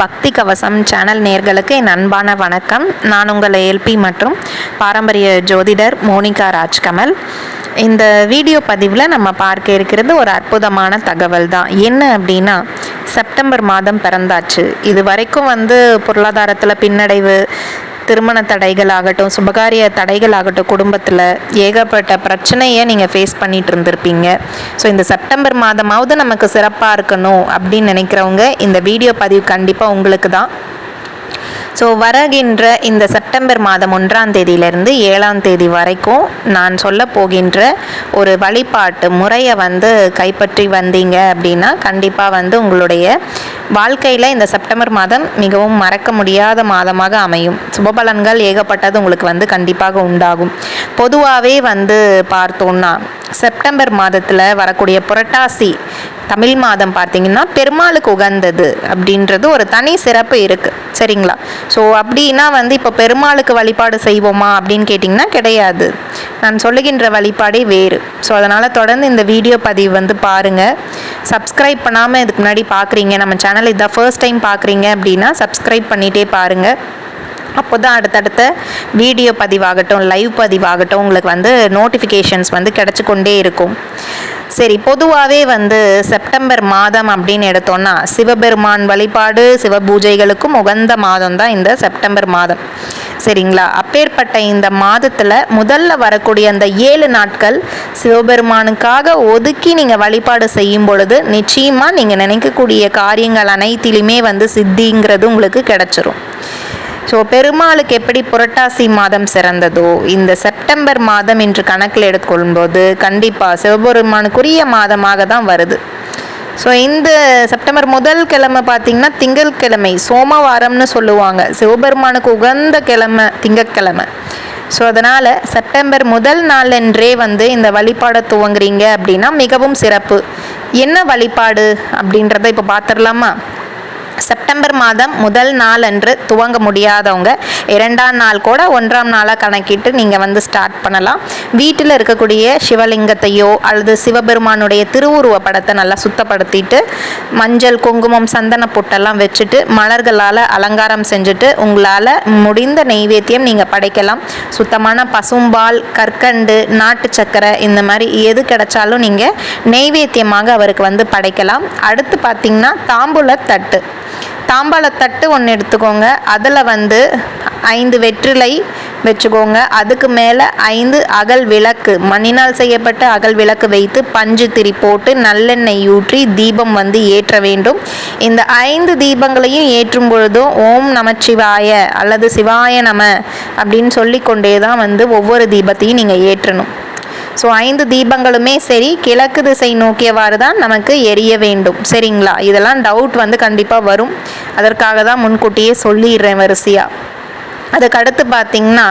பக்தி கவசம் சேனல் நேர்களுக்கு என் அன்பான வணக்கம். நான் உங்கள் ஏல்பி மற்றும் பாரம்பரிய ஜோதிடர் மோனிகா ராஜ்கமல். இந்த வீடியோ பதிவில் நம்ம பார்க்க இருக்கிறது ஒரு அற்புதமான தகவல் தான். என்ன அப்படின்னா, செப்டம்பர் மாதம் பிறந்தாச்சு. இது வரைக்கும் பொருளாதாரத்தில் பின்னடைவு, திருமண தடைகள் ஆகட்டும், சுபகாரிய தடைகள் ஆகட்டும், குடும்பத்தில் ஏகப்பட்ட பிரச்சனையை நீங்கள் ஃபேஸ் பண்ணிட்டு இருந்திருப்பீங்க. ஸோ இந்த செப்டம்பர் மாதமாவது நமக்கு சிறப்பாக இருக்கணும் அப்படின்னு நினைக்கிறவங்க இந்த வீடியோ பதிவு கண்டிப்பாக உங்களுக்கு தான். ஸோ வருகின்ற இந்த செப்டம்பர் மாதம் 1ஆம் தேதியிலிருந்து 7ஆம் தேதி வரைக்கும் நான் சொல்ல போகின்ற ஒரு வழிபாட்டு முறையை கைப்பற்றி வந்தீங்க அப்படின்னா கண்டிப்பாக உங்களுடைய வாழ்க்கையில் இந்த செப்டம்பர் மாதம் மிகவும் மறக்க முடியாத மாதமாக அமையும். சுபபலன்கள் ஏகப்பட்டது உங்களுக்கு கண்டிப்பாக உண்டாகும். பொதுவாகவே பார்த்தோன்னா செப்டம்பர் மாதத்தில் வரக்கூடிய புரட்டாசி தமிழ் மாதம் பார்த்திங்கன்னா பெருமாளுக்கு உகந்தது அப்படின்றது ஒரு தனி சிறப்பு இருக்குது. சரிங்களா? ஸோ அப்படின்னா இப்போ பெருமாளுக்கு வழிபாடு செய்வோமா அப்படின்னு கேட்டிங்கன்னா கிடையாது. நான் சொல்லுகின்ற வழிபாடே வேறு. ஸோ அதனால் தொடர்ந்து இந்த வீடியோ பதிவு பாருங்கள். சப்ஸ்கிரைப் பண்ணாமல் இதுக்கு முன்னாடி பார்க்குறீங்க, நம்ம சேனல் இதான் ஃபர்ஸ்ட் டைம் பார்க்குறீங்க அப்படின்னா சப்ஸ்கிரைப் பண்ணிகிட்டே பாருங்கள். அப்போ தான் அடுத்தடுத்த வீடியோ பதிவாகட்டும், லைவ் பதிவாகட்டும் உங்களுக்கு நோட்டிஃபிகேஷன்ஸ் கிடச்சி கொண்டே இருக்கும். சரி, பொதுவாகவே செப்டம்பர் மாதம் அப்படின்னு எடுத்தோன்னா சிவபெருமான் வழிபாடு, சிவ பூஜைகளுக்கும் உகந்த மாதம் தான் இந்த செப்டம்பர் மாதம். சரிங்களா? அப்பேற்பட்ட இந்த மாதத்தில் முதல்ல வரக்கூடிய அந்த 7 நாட்கள் சிவபெருமானுக்காக ஒதுக்கி நீங்கள் வழிபாடு செய்யும் பொழுது நிச்சயமாக நீங்கள் நினைக்கக்கூடிய காரியங்கள் அனைத்திலுமே சித்திங்கிறது உங்களுக்கு கிடச்சிரும். ஸோ பெருமாளுக்கு எப்படி புரட்டாசி மாதம் சிறந்ததோ இந்த செப்டம்பர் மாதம் என்று கணக்கில் எடுத்துக்கொள்ளும்போது கண்டிப்பாக சிவபெருமானுக்குரிய மாதமாக தான் வருது. ஸோ இந்த செப்டம்பர் முதல் கிழமை பார்த்திங்கன்னா திங்கட்கிழமை, சோமவாரம்னு சொல்லுவாங்க. சிவபெருமானுக்கு உகந்த கிழமை திங்கட்கிழமை. ஸோ அதனால் செப்டம்பர் முதல் நாள் என்றே இந்த வழிபாடை துவங்குறீங்க அப்படின்னா மிகவும் சிறப்பு. என்ன வழிபாடு அப்படின்றத இப்போ பார்த்துடலாமா? செப்டம்பர் மாதம் முதல் நாள் அன்று துவங்க முடியாதவங்க 2ஆம் நாள் கூட 1ஆம் நாளாக கணக்கிட்டு நீங்கள் ஸ்டார்ட் பண்ணலாம். வீட்டில் இருக்கக்கூடிய சிவலிங்கத்தையோ அல்லது சிவபெருமானுடைய திருவுருவ படத்தை நல்லா சுத்தப்படுத்திட்டு மஞ்சள், குங்குமம், சந்தன பொட்டெல்லாம் வச்சுட்டு மலர்களால் அலங்காரம் செஞ்சுட்டு உங்களால் முடிந்த நெய்வேத்தியம் நீங்கள் படைக்கலாம். சுத்தமான பசும்பால், கற்கண்டு, நாட்டு சக்கரை இந்த மாதிரி எது கிடைச்சாலும் நீங்கள் நெய்வேத்தியமாக அவருக்கு படைக்கலாம். அடுத்து பார்த்திங்கன்னா தாம்பாளத்தட்டு ஒன்று எடுத்துக்கோங்க. அதில் 5 வெற்றிலை வச்சுக்கோங்க. அதுக்கு மேலே 5 அகல் விளக்கு, மண்ணினால் செய்யப்பட்ட அகல் விளக்கு வைத்து பஞ்சு திரி போட்டு நல்லெண்ணெய் ஊற்றி தீபம் ஏற்ற வேண்டும். இந்த 5 தீபங்களையும் ஏற்றும் பொழுதும் ஓம் நமச்சிவாய அல்லது சிவாய நம அப்படின்னு சொல்லிக்கொண்டே தான் ஒவ்வொரு தீபத்தையும் நீங்கள் ஏற்றணும். ஸோ 5 தீபங்களுமே சரி கிழக்கு திசை நோக்கியவாறு தான் நமக்கு எரிய வேண்டும். சரிங்களா? இதெல்லாம் டவுட் கண்டிப்பாக வரும். அதற்காக தான் முன்கூட்டியே சொல்லிடுறேன் வரிசையாக. அதுக்கடுத்து பார்த்திங்கன்னா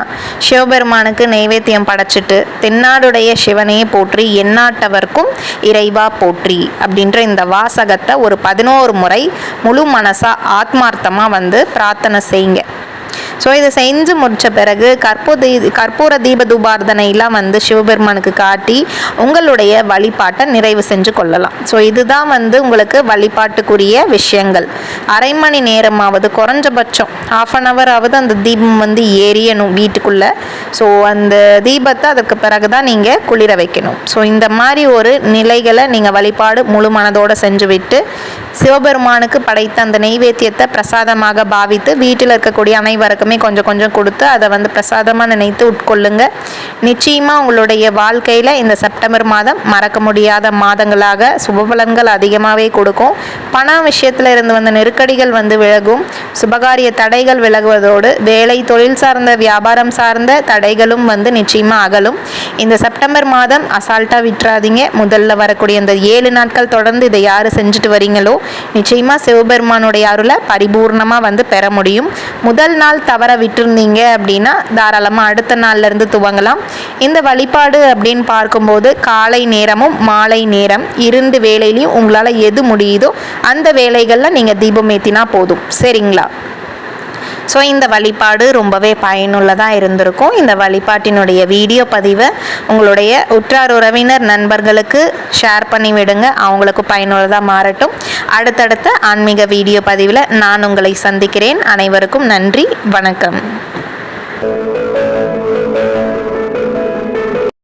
சிவபெருமானுக்கு நைவேத்தியம் படைச்சிட்டு தென்னாடுடைய சிவனையே போற்றி எந்நாட்டவர்க்கும் இறைவா போற்றி அப்படின்ற இந்த வாசகத்தை ஒரு 11 முறை முழு மனசாக ஆத்மார்த்தமாக பிரார்த்தனை செய்யுங்க. ஸோ இதை செஞ்சு முடித்த பிறகு கற்பூர தீப தூபார்த்தனையெல்லாம் சிவபெருமானுக்கு காட்டி உங்களுடைய வழிபாட்டை நிறைவு செஞ்சு கொள்ளலாம். ஸோ இதுதான் உங்களுக்கு வழிபாட்டுக்குரிய விஷயங்கள். அரை மணி நேரமாவது, குறைஞ்சபட்சம் 1/2 hour ஆவது அந்த தீபம் எரியணும் வீட்டுக்குள்ளே. ஸோ அந்த தீபத்தை அதுக்கு பிறகு தான் நீங்கள் குளிர வைக்கணும். ஸோ இந்த மாதிரி ஒரு நிலைகளை நீங்கள் வழிபாடு முழு மனதோடு செஞ்சு விட்டு சிவபெருமானுக்கு படைத்த அந்த நெய்வேத்தியத்தை பிரசாதமாக பாவித்து வீட்டில் இருக்கக்கூடிய அனைவருக்குமே கொஞ்சம் கொஞ்சம் கொடுத்து அதை பிரசாதமாக நினைத்து உட்கொள்ளுங்க. நிச்சயமாக உங்களுடைய வாழ்க்கையில் இந்த செப்டம்பர் மாதம் மறக்க முடியாத மாதங்களாக சுபபலன்கள் அதிகமாகவே கொடுக்கும். பண விஷயத்தில் இருந்து வந்த நெருக்கடிகள் விலகும். சுபகாரிய தடைகள் விலகுவதோடு வேலை, தொழில் சார்ந்த, வியாபாரம் சார்ந்த தடைகளும் நிச்சயமாக அகலும். இந்த செப்டம்பர் மாதம் அசால்ட்டாக விட்டுறாதீங்க. முதல்ல வரக்கூடிய இந்த 7 நாட்கள் தொடர்ந்து இதை யார் செஞ்சுட்டு வரீங்களோ நிச்சயமாக சிவபெருமானுடைய அருளை பரிபூர்ணமாக பெற முடியும். முதல் நாள் தவற விட்டுருந்தீங்க அப்படின்னா தாராளமாக அடுத்த நாள்லேருந்து துவங்கலாம். இந்த வழிபாடு அப்படின்னு பார்க்கும்போது காலை நேரமும் மாலை நேரம் 2 வேளையிலையும் உங்களால் எது முடியுதோ அந்த வேளைகளில் நீங்கள் தீபம் ஏற்றினா போதும். சரிங்களா? ஸோ இந்த வழிபாடு ரொம்பவே பயனுள்ளதாக இருந்திருக்கும். இந்த வழிபாட்டினுடைய வீடியோ பதிவை உங்களுடைய உற்றார் உறவினர் நண்பர்களுக்கு ஷேர் பண்ணி விடுங்க, அவங்களுக்கு பயனுள்ளதாக மாறட்டும். அடுத்தடுத்த ஆன்மீக வீடியோ பதிவில் நான் உங்களை சந்திக்கிறேன். அனைவருக்கும் நன்றி, வணக்கம்.